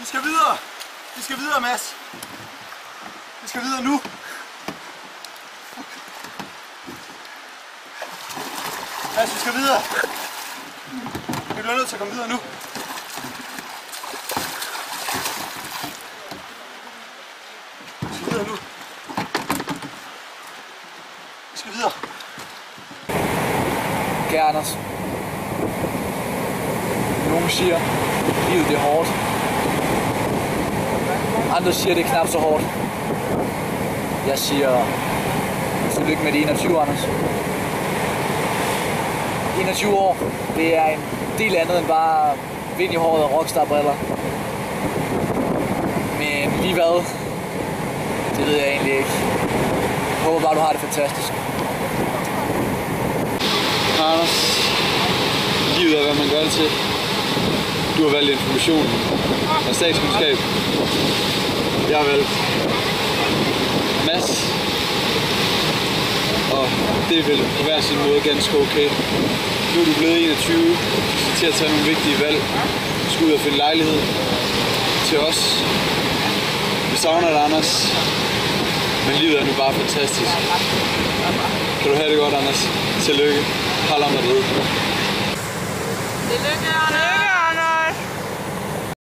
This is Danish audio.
Vi skal videre. Vi skal videre, Mads. Vi skal videre nu. Mads, vi skal videre. Vi bliver nødt til at komme videre nu. Vi skal videre nu. Vi skal videre. Kære Anders. Nogle siger, at livet det er hårdt. Andre siger, at det er knap så hårdt. Jeg siger, tillykke med de 21, Anders. 21 år, det er en del andet end bare vind i håret og rockstar-briller. Men lige hvad? Det ved jeg egentlig ikke. Jeg håber bare, du har det fantastisk. Anders, livet er, hvad man gør det til. Du har valgt information og statskundskab. Jeg har valgt Mads. Og det er vel på hver sin måde ganske okay. Nu er du blevet 21, så til at tage nogle vigtige valg. Du skal ud og finde lejlighed til os. Vi savner dig, Anders. Men livet er nu bare fantastisk. Kan du have det godt, Anders? Tillykke. Hold om dig. Tillykke, Anders!